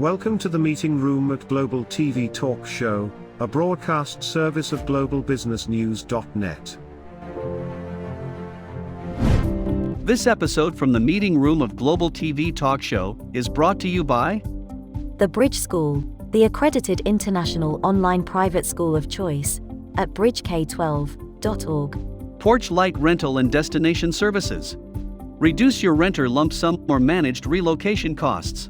Welcome to the meeting room at Global TV Talk Show, a broadcast service of globalbusinessnews.net. This episode from the meeting room of Global TV Talk Show is brought to you by The Bridge School, the accredited international online private school of choice, at bridgek12.org. Porch Light Rental and Destination Services. Reduce your renter lump sum or managed relocation costs.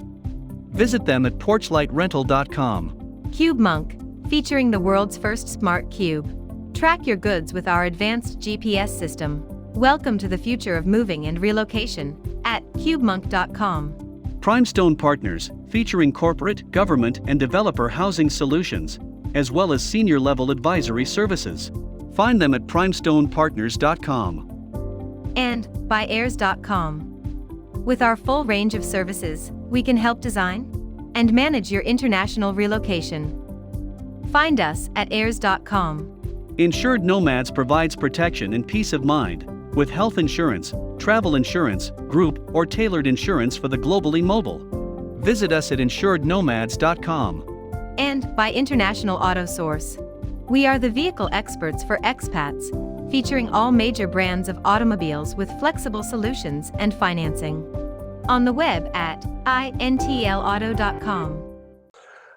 Visit them at porchlightrental.com. CubeMonk, featuring the world's first smart cube. Track your goods with our advanced GPS system. Welcome to the future of moving and relocation at cubemonk.com. Primestone Partners, featuring corporate, government, and developer housing solutions, as well as senior-level advisory services. Find them at primestonepartners.com. And by heirs.com. With our full range of services, we can help design and manage your international relocation. Find us at heirs.com. Insured Nomads provides protection and peace of mind, with health insurance, travel insurance, group, or tailored insurance for the globally mobile. Visit us at insurednomads.com. And by International Auto Source. We are the vehicle experts for expats, featuring all major brands of automobiles with flexible solutions and financing. On the web at intlauto.com.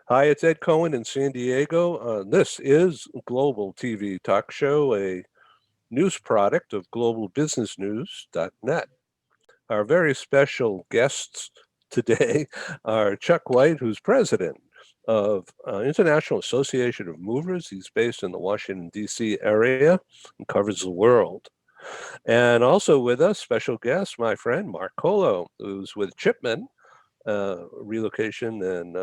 Hi, it's Ed Cohen in San Diego. This is Global TV Talk Show, a news product of globalbusinessnews.net. Our very special guests today are Chuck White, who's president of International Association of Movers. He's based in the Washington, D.C. area and covers the world. And also with us, special guest, my friend Mark Colo, who's with Chipman Relocation. And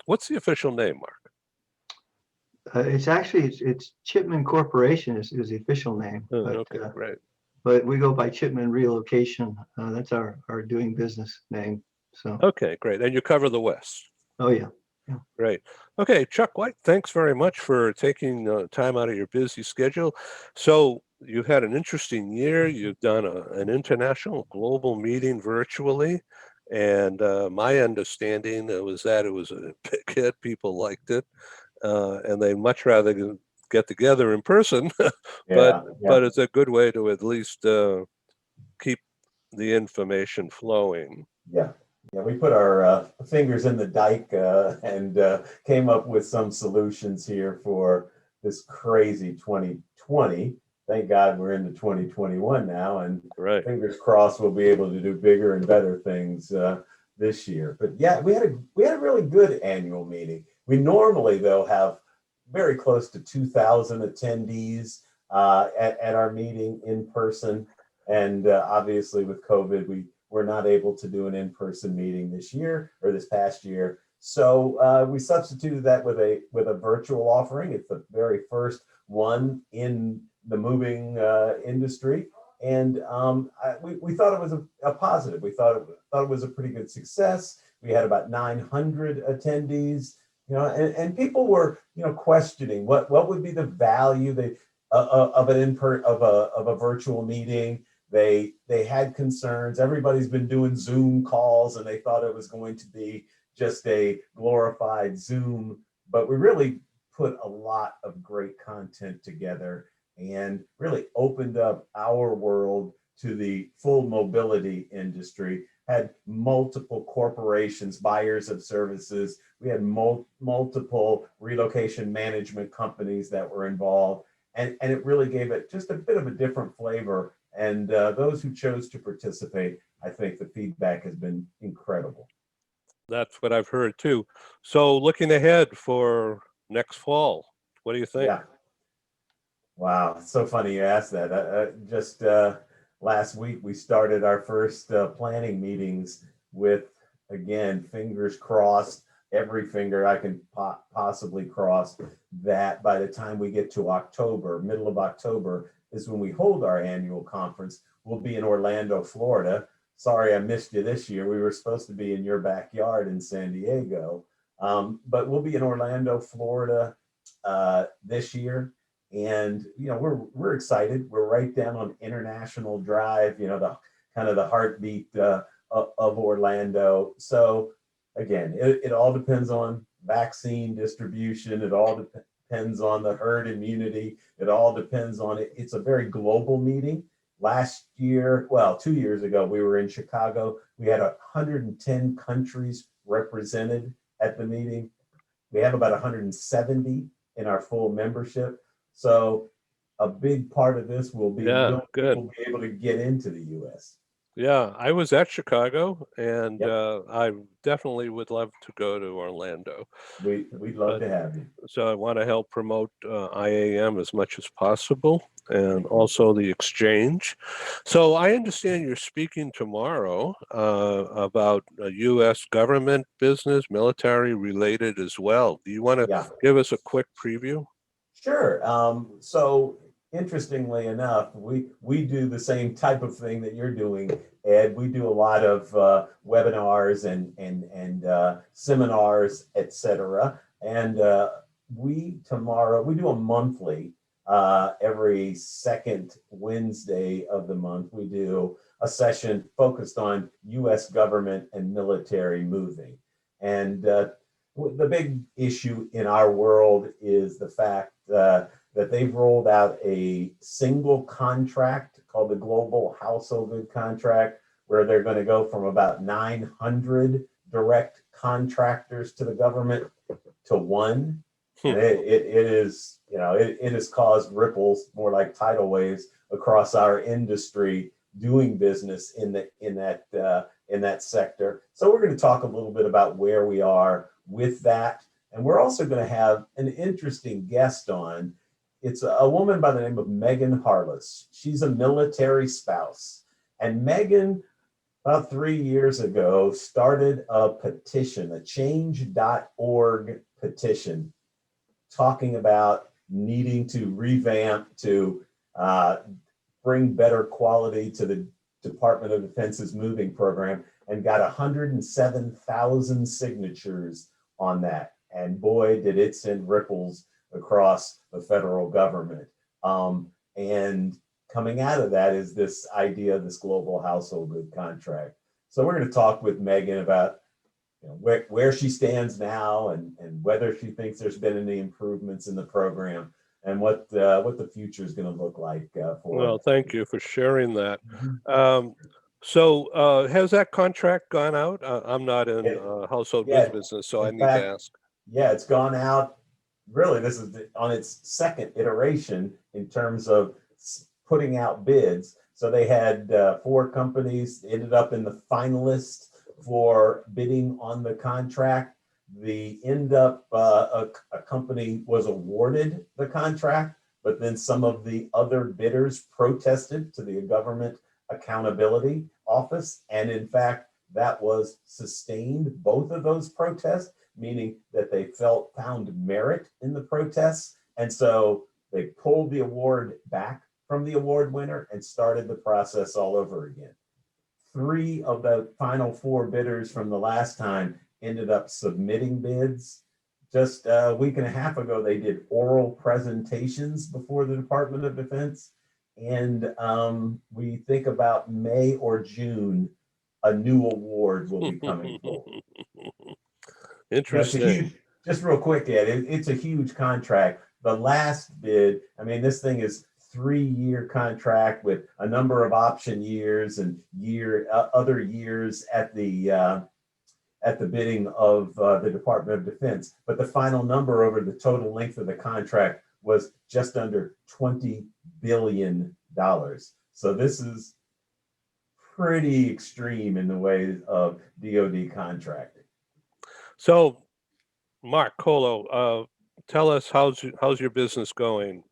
what's the official name, Mark? It's Chipman Corporation is the official name. Okay, great. But we go by Chipman Relocation. That's our doing business name. So. Okay, great. And you cover the West. Oh, yeah. Great. Okay, Chuck White, thanks very much for taking time out of your busy schedule. So you've had an interesting year. You've done an international global meeting virtually. And my understanding was that it was a big hit. People liked it. And they'd much rather get together in person. but it's a good way to at least keep the information flowing. Yeah, we put our fingers in the dike and came up with some solutions here for this crazy 2020. Thank God we're into 2021 now, and fingers crossed we'll be able to do bigger and better things this year. But yeah, we had a really good annual meeting. We normally, though, have very close to 2,000 attendees at our meeting in person, and obviously with COVID, we're not able to do an in-person meeting this year or this past year. So we substituted that with a virtual offering. It's the very first one in the moving industry. And we thought it was a positive. We thought it was a pretty good success. We had about 900 attendees, and people were, questioning what would be the value of a virtual meeting. They had concerns. Everybody's been doing Zoom calls and they thought it was going to be just a glorified Zoom, but we really put a lot of great content together and really opened up our world to the full mobility industry. Had multiple corporations, buyers of services. We had multiple relocation management companies that were involved, and it really gave it just a bit of a different flavor. And those who chose to participate, I think the feedback has been incredible. That's what I've heard too. So looking ahead for next fall, what do you think? Yeah. Wow, it's so funny you asked that. Just last week, we started our first planning meetings with, again, fingers crossed, every finger I can possibly cross, that by the time we get to October, middle of October, is when we hold our annual conference. We'll be in Orlando, Florida. Sorry I missed you this year. We were supposed to be in your backyard in San Diego, but we'll be in Orlando, Florida this year. And we're excited. We're right down on International Drive, the kind of the heartbeat of Orlando. So again, it all depends on vaccine distribution. It all depends on the herd immunity. It all depends on it. It's a very global meeting. Last year, well, 2 years ago, we were in Chicago. We had 110 countries represented at the meeting. We have about 170 in our full membership. So a big part of this will be Yeah, good. we'll be able to get into the US. Yeah, I was at Chicago, and Yep. I definitely would love to go to Orlando. We'd love But to have you. so I want to help promote IAM as much as possible, and Thank you. also the exchange. So I understand you're speaking tomorrow about U.S. government business, military related as well. Do you want to Yeah. give us a quick preview? Sure. So interestingly enough, we do the same type of thing that you're doing, Ed. We do a lot of webinars and seminars, etc. And we do a monthly. Every second Wednesday of the month, we do a session focused on U.S. government and military moving. And the big issue in our world is the fact that they've rolled out a single contract called the Global Household Good Contract, where they're going to go from about 900 direct contractors to the government to one. And it is, it has caused ripples, more like tidal waves, across our industry doing business in that sector. So we're going to talk a little bit about where we are with that. And we're also going to have an interesting guest on. It's a woman by the name of Megan Harless. She's a military spouse. And Megan, about 3 years ago, started a petition, a change.org petition, talking about needing to revamp, to bring better quality to the Department of Defense's moving program, and got 107,000 signatures on that. And boy, did it send ripples across the federal government. And coming out of that is this idea of this global household good contract. So we're going to talk with Megan about where she stands now, and whether she thinks there's been any improvements in the program, and what the future is going to look like for Well, thank you for sharing that. Mhm. So has that contract gone out? I'm not in household goods business, so I In need to fact, ask. yeah, it's gone out. Really, this is on its second iteration in terms of putting out bids. So they had 4 companies ended up in the finalists for bidding on the contract. A company was awarded the contract, but then some of the other bidders protested to the Government Accountability Office. And in fact, that was sustained, both of those protests, meaning that they found merit in the protests. And so they pulled the award back from the award winner and started the process all over again. 3 of the final 4 bidders from the last time ended up submitting bids. Just a week and a half ago, they did oral presentations before the Department of Defense. And we think about May or June, a new award will be coming forward. Interesting. Just real quick, Ed, it's a huge contract. The last bid, I mean, this thing is 3-year contract with a number of option years and other years at the bidding of the Department of Defense. But the final number over the total length of the contract was just under $20 billion. So this is pretty extreme in the way of DoD contracting. So, Mark Colo, tell us how's your business going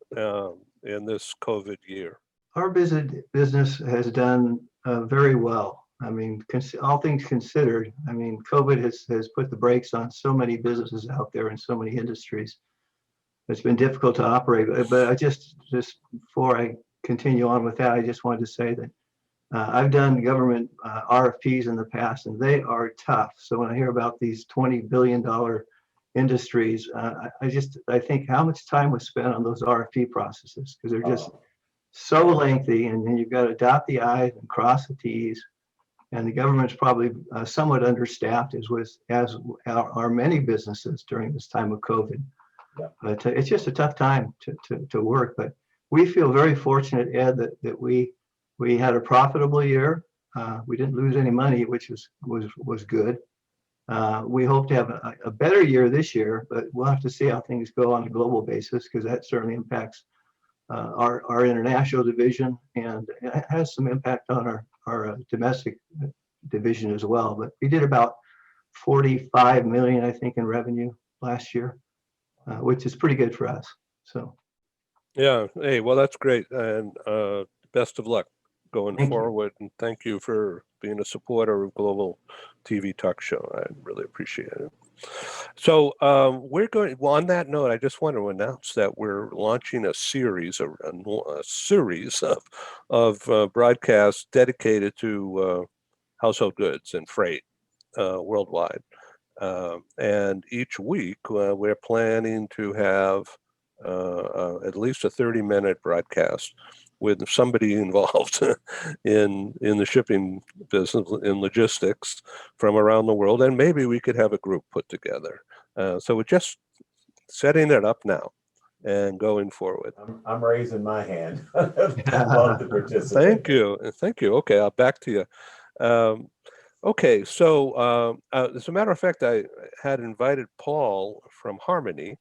in this COVID year? Our business has done very well. I mean, all things considered, I mean, COVID has put the brakes on so many businesses out there in so many industries. It's been difficult to operate. But I just before I continue on with that, I just wanted to say that I've done government RFPs in the past, and they are tough. So when I hear about these $20 billion industries, I think how much time was spent on those RFP processes, because they're just so lengthy, and then you've got to dot the I's and cross the T's. and the government's probably somewhat understaffed, as are many businesses during this time of COVID. Yeah. But it's just a tough time to work. But we feel very fortunate, Ed, that we had a profitable year. We didn't lose any money, which was good. We hope to have a better year this year, but we'll have to see how things go on a global basis, because that certainly impacts our international division, and it has some impact on our domestic division as well. But we did about 45 million, I think, in revenue last year, which is pretty good for us. So Yeah. Hey, well, that's great, and best of luck going Thank you. forward. And thank you for being a supporter of Global TV Talk Show. I really appreciate it. So we're going. Well, on that note, I just want to announce that we're launching a series of broadcasts dedicated to household goods and freight worldwide. And each week we're planning to have at least a 30-minute broadcast with somebody involved in the shipping business, in logistics from around the world, and maybe we could have a group put together. So we're just setting it up now and going forward. I'm raising my hand. I'd love to participate. Thank you. Okay, back to you. Okay, so as a matter of fact, I had invited Paul from Harmony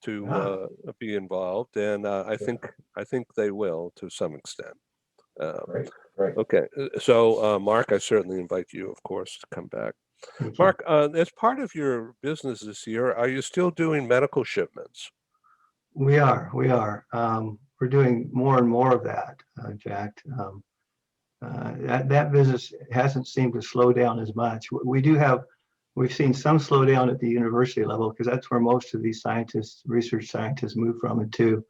to be involved, and I think they will to some extent. Great. Okay, so Mark, I certainly invite you, of course, to come back. Mark, as part of your business this year, are you still doing medical shipments? We are. We're doing more and more of that. In fact, that business hasn't seemed to slow down as much. We've seen some slowdown at the university level, because that's where most of these research scientists move from and to,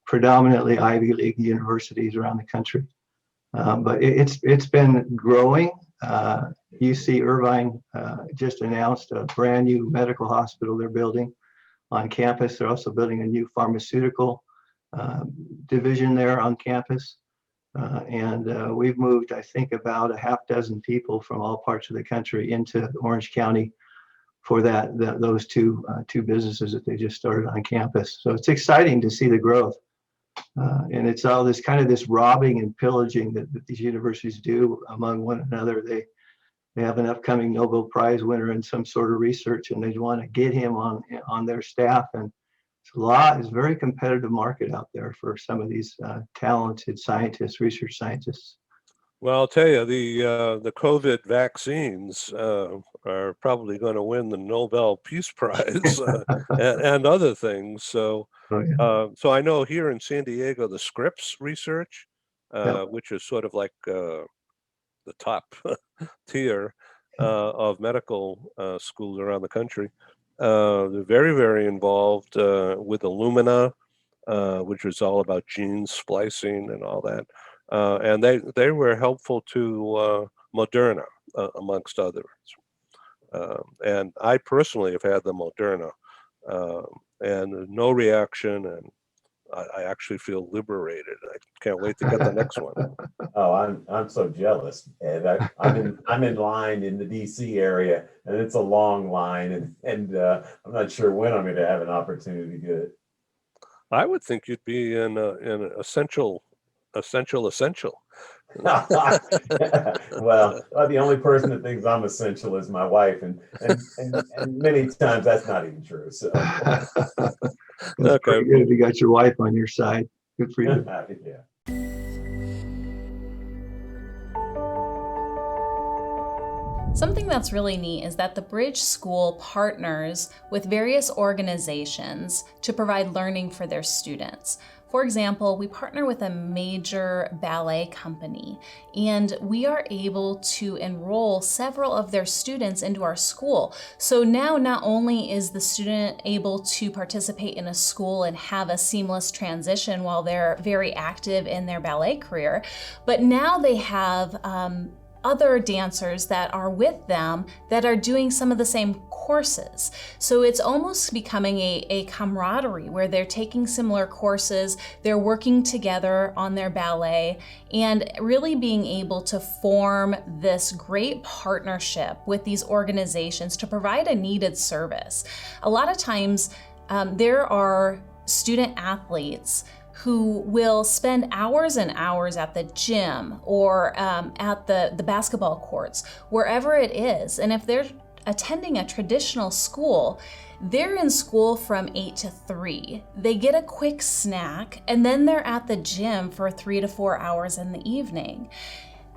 predominantly Ivy League universities around the country. But it's been growing. UC Irvine just announced a brand new medical hospital they're building on campus. They're also building a new pharmaceutical division there on campus. And we've moved, I think, about a half dozen people from all parts of the country into Orange County for those two businesses that they just started on campus. So it's exciting to see the growth. And it's all this robbing and pillaging that these universities do among one another. They have an upcoming Nobel Prize winner in some sort of research, and they want to get him on their staff. And it's a very competitive market out there for some of these talented scientists, research scientists. Well, I'll tell you, the COVID vaccines are probably going to win the Nobel Peace Prize and other things. So, so I know here in San Diego, the Scripps research, which is sort of like the top tier of medical schools around the country, they're very, very involved with Illumina, which was all about gene splicing and all that. And they were helpful to Moderna, amongst others. And I personally have had the Moderna, and no reaction, and I actually feel liberated. I can't wait to get the next one. Oh, I'm so jealous, Ed. I'm in line in the DC area, and it's a long line, and I'm not sure when I'm going to have an opportunity to get it. I would think you'd be in an essential. Well, the only person that thinks I'm essential is my wife, and many times that's not even true. So That's pretty good if you got your wife on your side. Good for you. Yeah. Something that's really neat is that the Bridge School partners with various organizations to provide learning for their students. For example, we partner with a major ballet company, and we are able to enroll several of their students into our school. So now not only is the student able to participate in a school and have a seamless transition while they're very active in their ballet career, but now they have other dancers that are with them that are doing some of the same courses. So it's almost becoming a camaraderie where they're taking similar courses, they're working together on their ballet, and really being able to form this great partnership with these organizations to provide a needed service. A lot of times there are student athletes who will spend hours and hours at the gym or at the basketball courts, wherever it is. And if they're attending a traditional school, they're in school from 8 to 3. They get a quick snack, and then they're at the gym for 3 to 4 hours in the evening.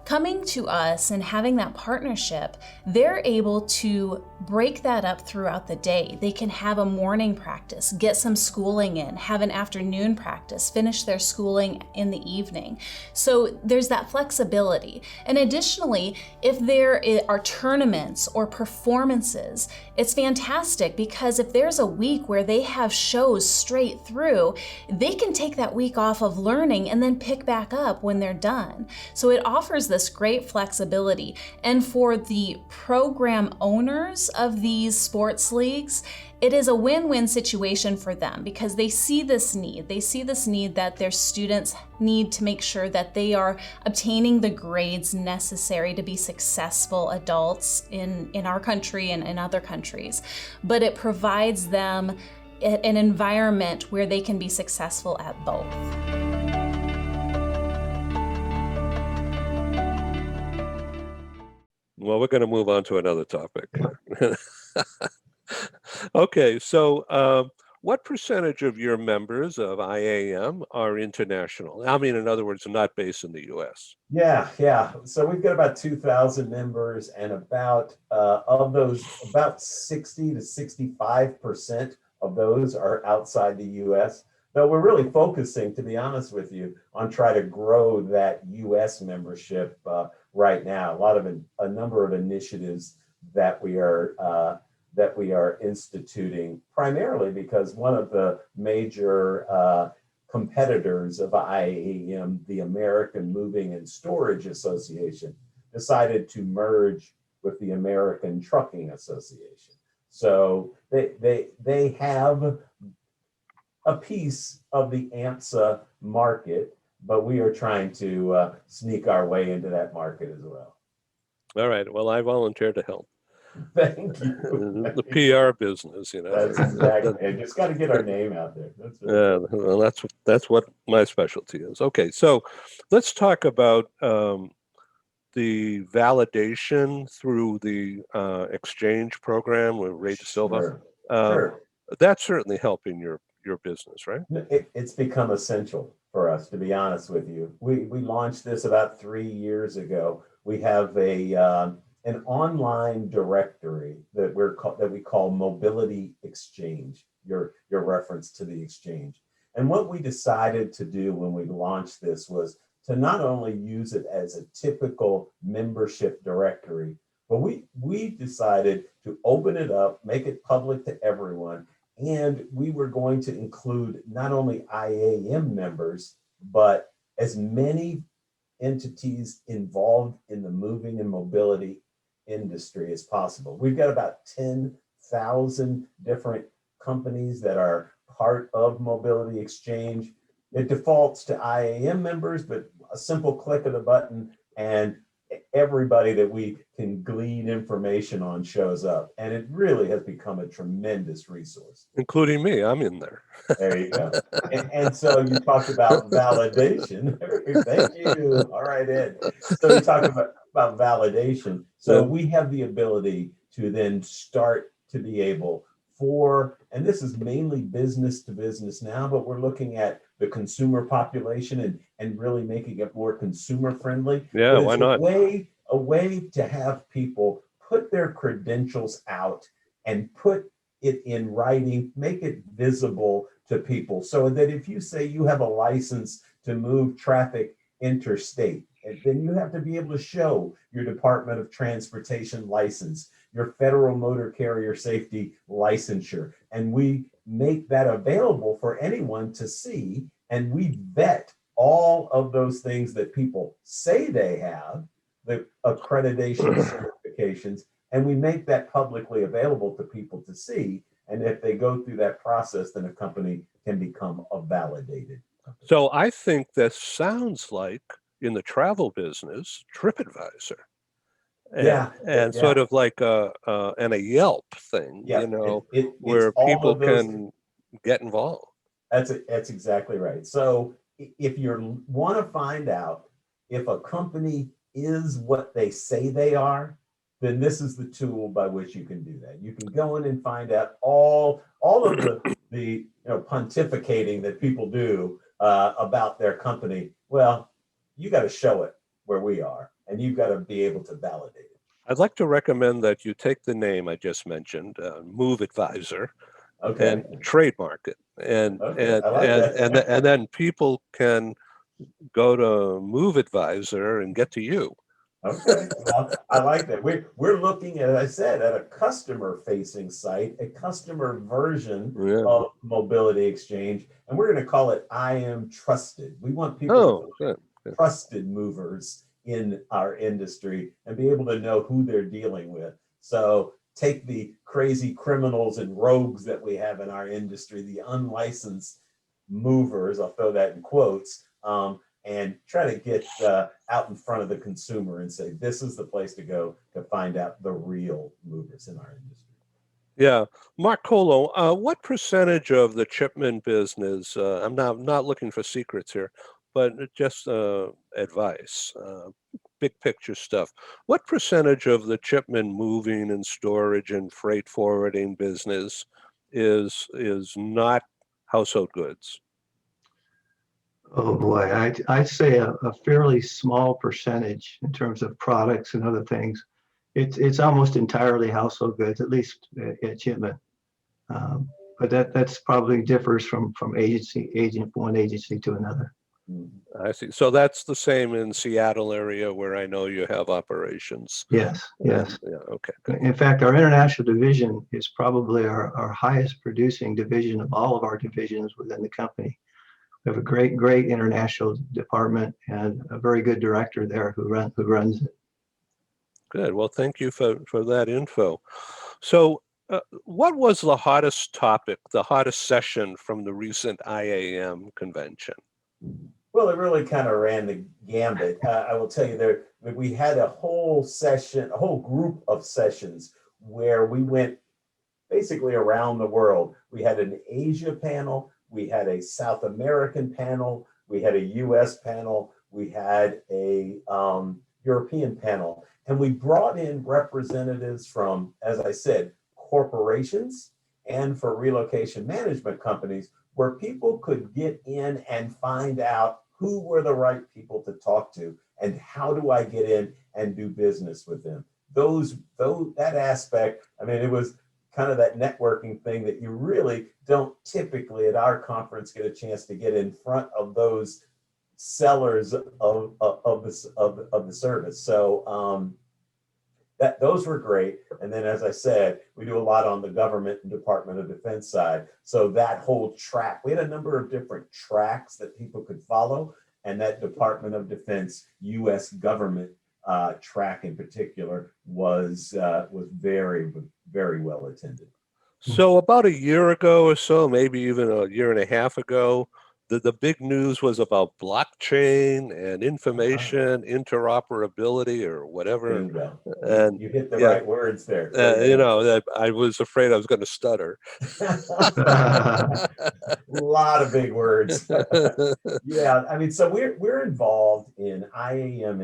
Coming to us and having that partnership, they're able to break that up throughout the day. They can have a morning practice, get some schooling in, have an afternoon practice, finish their schooling in the evening. So there's that flexibility. And additionally, if there are tournaments or performances, it's fantastic because if there's a week where they have shows straight through, they can take that week off of learning and then pick back up when they're done. So it offers this great flexibility. And for the program owners of these sports leagues, it is a win-win situation for them because they see this need. They see this need that their students need to make sure that they are obtaining the grades necessary to be successful adults in our country and in other countries. But it provides them an environment where they can be successful at both. Well, we're going to move on to another topic. Okay, so what percentage of your members of IAM are international? I mean, in other words, not based in the US. Yeah. So we've got about 2,000 members, and about of those, about 60 to 65% of those are outside the US. Now, we're really focusing, to be honest with you, on trying to grow that US membership right now. A number of initiatives that we are instituting, primarily because one of the major competitors of IAM, the American Moving and Storage Association, decided to merge with the American Trucking Association. So they have a piece of the AMSA market, but we are trying to sneak our way into that market as well. All right. Well, I volunteer to help. Thank you. The PR business, That's exactly. And just got to get our name out there. Well, that's what my specialty is. Okay, so let's talk about the validation through the exchange program with Ray De Silva. Sure. That's certainly helping your business, right? It's become essential for us, to be honest with you. We launched this about 3 years ago. We have an online directory that we call Mobility Exchange. Your reference to the exchange. And what we decided to do when we launched this was to not only use it as a typical membership directory, but we decided to open it up, make it public to everyone. And we were going to include not only IAM members, but as many entities involved in the moving and mobility industry as possible. We've got about 10,000 different companies that are part of Mobility Exchange. It defaults to IAM members, but a simple click of the button and everybody that we can glean information on shows up. And it really has become a tremendous resource. Including me, I'm in there. There you go. And so you talked about validation. Thank you. All right, Ed. So you talked about validation. So we have the ability to then start to be able and this is mainly business to business now, but we're looking at the consumer population and really making it more consumer friendly. Yeah, why not? A way to have people put their credentials out and put it in writing, make it visible to people so that if you say you have a license to move traffic interstate, then you have to be able to show your Department of Transportation license, your federal motor carrier safety licensure. And we make that available for anyone to see. And we vet all of those things that people say they have the accreditation certifications, and we make that publicly available to people to see. And if they go through that process, then a company can become a validated company. So I think this sounds like, in the travel business, TripAdvisor. And sort of like a Yelp thing, Yeah, where people can get involved. That's exactly right. So if you want to find out if a company is what they say they are, then this is the tool by which you can do that. You can go in and find out all of the pontificating that people do about their company. Well, you got to show it where we are, and you've got to be able to validate it. I'd like to recommend that you take the name I just mentioned, Move Advisor, and trademark it, and then people can go to Move Advisor and get to you. Okay, well, I like that. We're looking at, as I said, at a customer-facing site, a customer version of Mobility Exchange, and we're going to call it IAM Trusted. We want people to be trusted movers in our industry and be able to know who they're dealing with. So take the crazy criminals and rogues that we have in our industry, the unlicensed movers, I'll throw that in quotes, and try to get out in front of the consumer and say, this is the place to go to find out the real movers in our industry. Yeah. Mark Colo, what percentage of the Chipman business, I'm not looking for secrets here, but just advice, big picture stuff. What percentage of the Chipman moving and storage and freight forwarding business is not household goods? Oh boy, I'd say a fairly small percentage in terms of products and other things. It's almost entirely household goods, at least at Chipman. But that's probably differs from one agency to another. I see. So that's the same in Seattle area where I know you have operations. Yes. Yeah, okay. Good. In fact, our international division is probably our highest producing division of all of our divisions within the company. We have a great international department and a very good director there who runs it. Good. Well, thank you for that info. So what was the hottest topic, the hottest session from the recent IAM convention? Well, it really kind of ran the gambit. I will tell you, we had a whole session, a whole group of sessions where we went basically around the world. We had an Asia panel, we had a South American panel, we had a US panel, we had a European panel, and we brought in representatives from, as I said, corporations and for relocation management companies, where people could get in and find out who were the right people to talk to and how do I get in and do business with them. That aspect, I mean, it was kind of that networking thing that you really don't typically at our conference get a chance to get in front of those sellers of the service. So those were great. And then, as I said, we do a lot on the government and Department of Defense side. So that whole track, we had a number of different tracks that people could follow. And that Department of Defense, US government track in particular was very, very well attended. So about a year ago or so, maybe even a year and a half ago, the big news was about blockchain and information interoperability or whatever. Bingo. And you hit the right words there. I was afraid I was going to stutter. A lot of big words. Yeah, I mean, so we're involved in IAM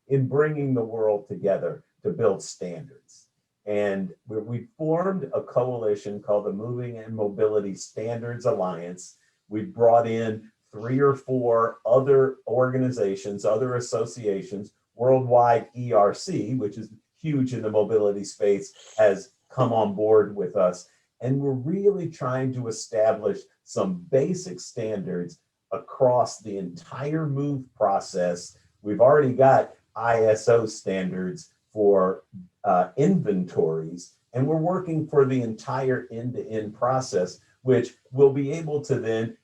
in bringing the world together to build standards. And we formed a coalition called the Moving and Mobility Standards Alliance. We brought in 3 or 4 other organizations, other associations. Worldwide ERC, which is huge in the mobility space, has come on board with us. And we're really trying to establish some basic standards across the entire move process. We've already got ISO standards for inventories, and we're working for the entire end-to-end process, which will be able to then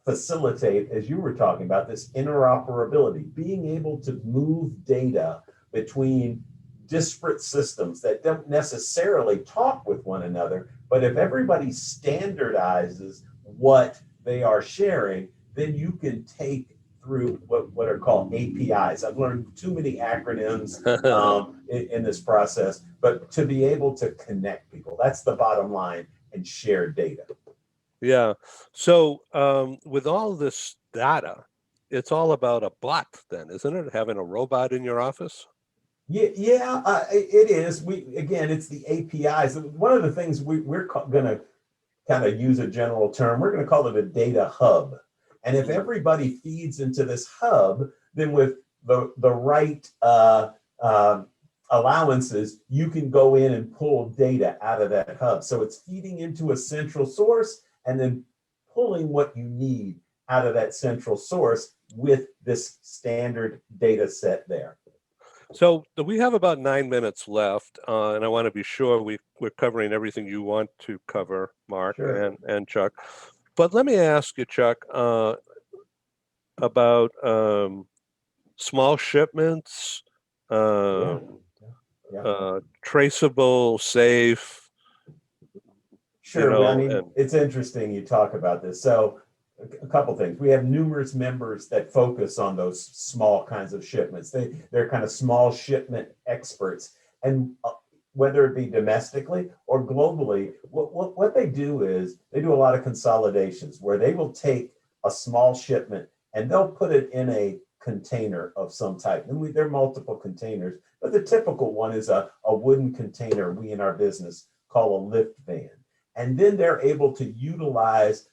facilitate, as you were talking about, this interoperability, being able to move data between disparate systems that don't necessarily talk with one another, but if everybody standardizes what they are sharing, then you can take through what are called APIs. I've learned too many acronyms in this process, but to be able to connect people, that's the bottom line, and share data. Yeah. So with all this data, it's all about a bot then, isn't it? Having a robot in your office? Yeah, it is. Again, it's the APIs. One of the things we're going to kind of use a general term, we're going to call it a data hub. And if everybody feeds into this hub, then with the right allowances, you can go in and pull data out of that hub. So it's feeding into a central source and then pulling what you need out of that central source with this standard data set there. So we have about 9 minutes left, and I want to be sure we're covering everything you want to cover, Mark. Sure. and Chuck. But let me ask you, Chuck, about small shipments, traceable, safe. Sure, I mean, it's interesting you talk about this. So a couple things. We have numerous members that focus on those small kinds of shipments. They're kind of small shipment experts. And whether it be domestically or globally, what they do is they do a lot of consolidations where they will take a small shipment and they'll put it in a container of some type. And there are multiple containers, but the typical one is a wooden container we in our business call a lift van. And then they're able to utilize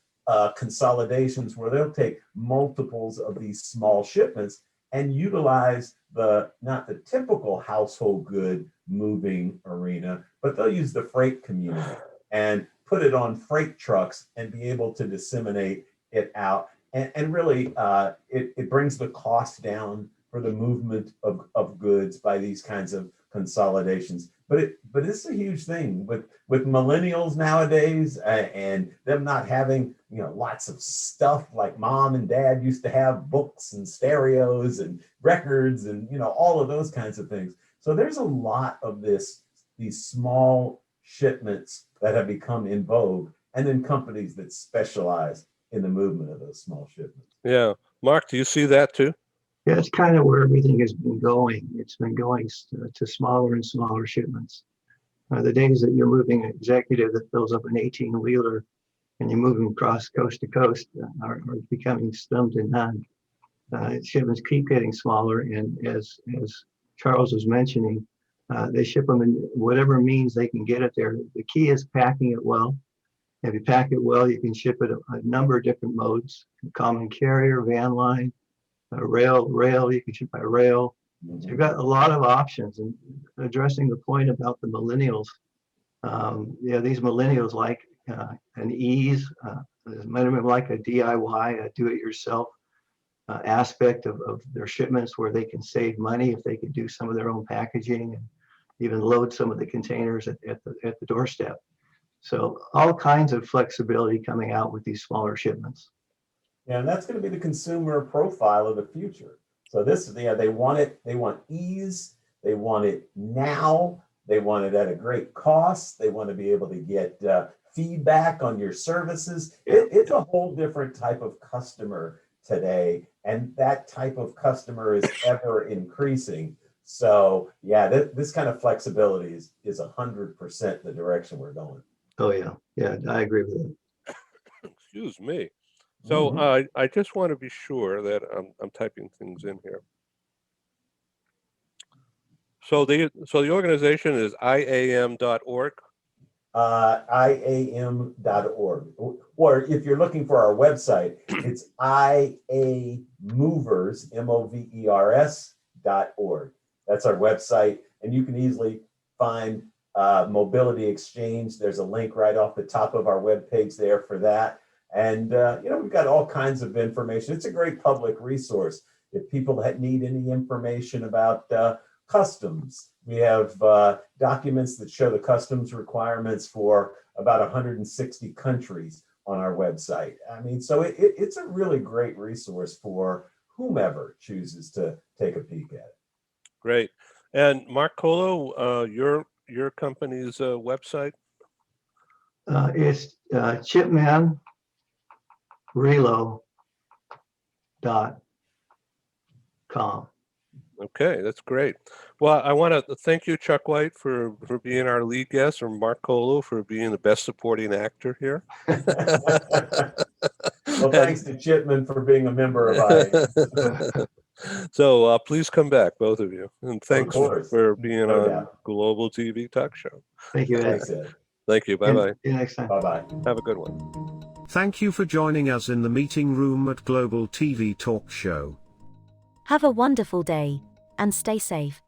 consolidations where they'll take multiples of these small shipments and utilize not the typical household good moving arena, but they'll use the freight community and put it on freight trucks and be able to disseminate it out. And really, it brings the cost down for the movement of goods by these kinds of consolidations. But it's a huge thing with millennials nowadays and them not having lots of stuff like mom and dad used to have, books and stereos and records and all of those kinds of things. So there's a lot of these small shipments that have become in vogue, and then companies that specialize in the movement of those small shipments. Yeah, Mark, do you see that too? Yeah, it's kind of where everything has been going. It's been going to smaller and smaller shipments. The days that you're moving an executive that fills up an 18-wheeler and you move them across coast to coast are becoming slim to none. Shipments keep getting smaller, and as Charles was mentioning, they ship them in whatever means they can get it there. The key is packing it well. If you pack it well, you can ship it a number of different modes: common carrier, van line, rail. You can ship by rail. So you've got a lot of options. And addressing the point about the millennials, these millennials like an ease, like a DIY, a do-it-yourself aspect of their shipments, where they can save money if they could do some of their own packaging and even load some of the containers at the doorstep. So all kinds of flexibility coming out with these smaller shipments. Yeah, and that's going to be the consumer profile of the future. So they want it, they want ease, they want it now, they want it at a great cost, they want to be able to get feedback on your services. It's a whole different type of customer today, and that type of customer is ever increasing. So yeah, this kind of flexibility is 100% the direction we're going. Oh yeah, I agree with that. Excuse me. So I just want to be sure that I'm typing things in here. So the organization is IAM.org. IAM.org. Or if you're looking for our website, it's IAMovers, MOVERS.org. That's our website, and you can easily find Mobility Exchange. There's a link right off the top of our webpage there for that. And we've got all kinds of information. It's a great public resource. If people need any information about customs, we have documents that show the customs requirements for about 160 countries on our website. I mean, so it's a really great resource for whomever chooses to take a peek at it. Great. And Mark Colo, your company's website? It's ChipmanRelo.com. Okay, that's great. Well, I want to thank you, Chuck White, for being our lead guest, or Mark Colo for being the best supporting actor here. Well, thanks to Chipman for being a member of IAM. So please come back, both of you. And thanks for being No on doubt. Global TV Talk Show. Thank you, Ed. Thanks, Ed. Thank you. Bye-bye. See you next time. Bye-bye. Have a good one. Thank you for joining us in the meeting room at Global TV Talk Show. Have a wonderful day, and stay safe.